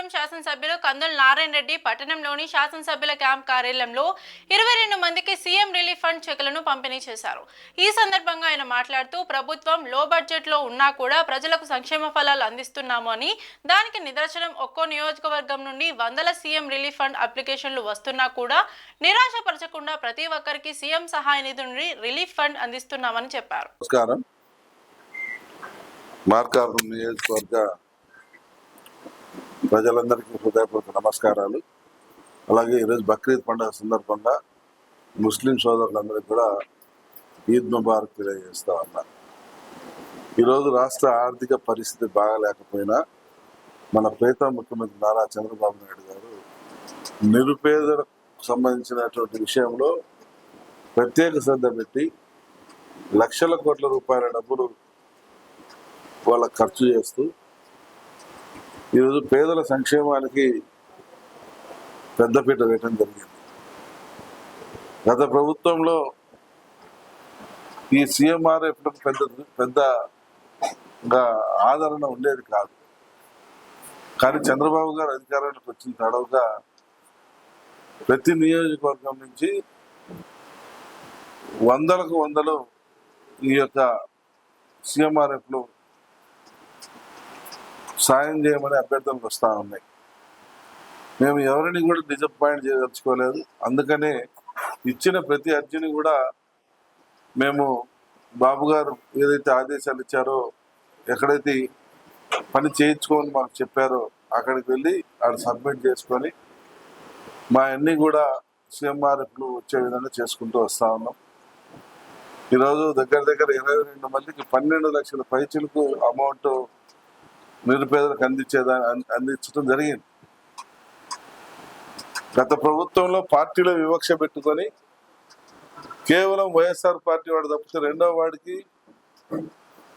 పార్వతీపురం శాసనసభ్యులు కందుల నారాయణ రెడ్డి పట్టణంలోని శాసనసభ్యుల క్యాంప్ కార్యాలయంలో 22 మందికి సీఎం రిలీఫ్ ఫండ్ చెక్కులను పంపిణీ చేశారు. ఈ సందర్భంగా ఆయన మాట్లాడుతూ ప్రభుత్వం లో బడ్జెట్ లో ఉన్నా కూడా ప్రజలకు సంక్షేమ ఫలాలు అందిస్తున్నాము అని, దానికి నిదర్శనం ఒక్కో నియోజకవర్గం నుండి వందల సీఎం రిలీఫ్ ఫండ్ అప్లికేషన్లు వస్తున్నా కూడా నిరాశపరచకుండా ప్రతి ఒక్కరికి సీఎం సహాయ నిధి నుండి రిలీఫ్ ఫండ్ అందిస్తున్నామని చెప్పారు. మార్కాపురం నియోజకవర్గ ప్రజలందరికీ హృదయపూర్వక నమస్కారాలు. అలాగే ఈరోజు బక్రీద్ పండుగ సందర్భంగా ముస్లిం సోదరులందరికీ కూడా ఈద్ ముబారక్ తెలియజేస్తా ఉన్నా. ఈరోజు రాష్ట్ర ఆర్థిక పరిస్థితి బాగాలేకపోయినా మన ప్రీతం ముఖ్యమంత్రి నారా చంద్రబాబు నాయుడు గారు నిరుపేదలకు సంబంధించినటువంటి విషయంలో ప్రత్యేక శ్రద్ధ పెట్టి లక్షల కోట్ల రూపాయల డబ్బులు వాళ్ళకు ఖర్చు చేస్తూ ఈరోజు పేదల సంక్షేమానికి పెద్దపీట వేయటం జరిగింది. గత ప్రభుత్వంలో ఈ సీఎంఆర్ఎఫ్ పెద్దగా ఆదరణ ఉండేది కాదు. కానీ చంద్రబాబు గారు అధికారంలోకి వచ్చిన తడవుగా ప్రతి నియోజకవర్గం నుంచి వందలకు వందలు ఈ యొక్క సీఎంఆర్ఎఫ్లు సాయం చేయమని అభ్యర్థనలు వస్తూ ఉన్నాయి. మేము ఎవరిని కూడా డిసప్పాయింట్ చేయదలుచుకోలేదు. అందుకనే ఇచ్చిన ప్రతి అర్జీని కూడా మేము బాబు గారు ఏదైతే ఆదేశాలు ఇచ్చారో, ఎక్కడైతే పని చేయించుకోమని మాకు చెప్పారో అక్కడికి వెళ్ళి అక్కడ సబ్మిట్ చేసుకొని మా అన్నీ కూడా సీఎంఆర్ఎఫ్లు వచ్చే విధంగా చేసుకుంటూ వస్తూ ఉన్నాం. ఈరోజు దగ్గర 22 మందికి 12 లక్షల పైచిలకు అమౌంట్ నిరుపేదలకు అందించడం జరిగింది. గత ప్రభుత్వంలో పార్టీలో వివక్ష పెట్టుకొని కేవలం వైఎస్ఆర్ పార్టీ వాడు తప్పితే రెండవ వాడికి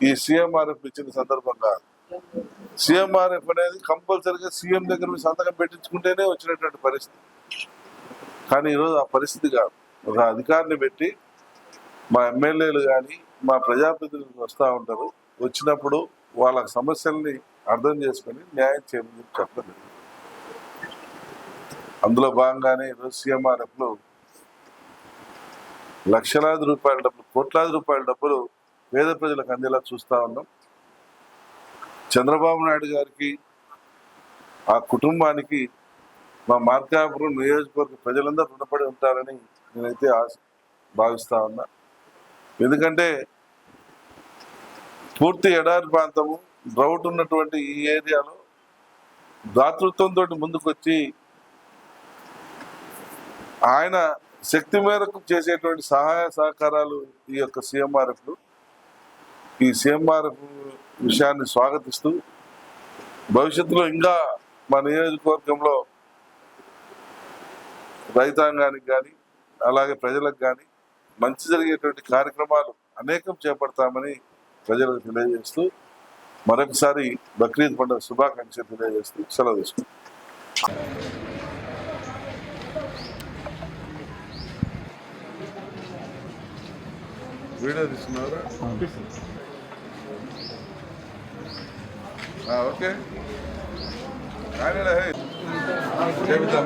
ఈ సీఎంఆర్ఎఫ్ ఇచ్చిన సందర్భంగా సీఎంఆర్ఎఫ్ అనేది కంపల్సరీగా సీఎం దగ్గర సంతకం పెట్టించుకుంటేనే వచ్చినటువంటి పరిస్థితి. కానీ ఈరోజు ఆ పరిస్థితి కాదు. ఒక అధికారిని పెట్టి మా ఎమ్మెల్యేలు కానీ మా ప్రజాప్రతినిధులు వస్తూ ఉంటారు. వచ్చినప్పుడు వాళ్ళ సమస్యల్ని అర్థం చేసుకొని న్యాయం చేయమని చెప్పడం. అందులో భాగంగానే ఈరోజు సీఎంఆర్ఎఫ్లో లక్షలాది రూపాయల డబ్బులు, కోట్లాది రూపాయల డబ్బులు పేద ప్రజలకు అందేలా చూస్తూ ఉన్నాం. చంద్రబాబు నాయుడు గారికి, ఆ కుటుంబానికి, మా మార్కాపురం నియోజకవర్గ ప్రజలందరూ రుణపడి ఉంటారని నేనైతే భావిస్తా ఉన్నా. ఎందుకంటే పూర్తి ఎడారి ప్రాంతము, డ్రౌట్ ఉన్నటువంటి ఈ ఏరియాలో దాతృత్వంతో ముందుకొచ్చి ఆయన శక్తి మేరకు చేసేటువంటి సహాయ సహకారాలు ఈ యొక్క సీఎంఆర్ఎఫ్లు. ఈ సీఎంఆర్ఎఫ్ విషయాన్ని స్వాగతిస్తూ భవిష్యత్తులో ఇంకా మా నియోజకవర్గంలో రైతాంగానికి కానీ అలాగే ప్రజలకు కానీ మంచి జరిగేటువంటి కార్యక్రమాలు అనేకం చేపడతామని ప్రజలకు తెలియజేస్తూ మరొకసారి బక్రీద్ పండుగ శుభాకాంక్షలు తెలియజేస్తూ సెలవు తీసుకుంటాం. వీడియో తీసుకున్నారా? ఓకే, చెబుతాం.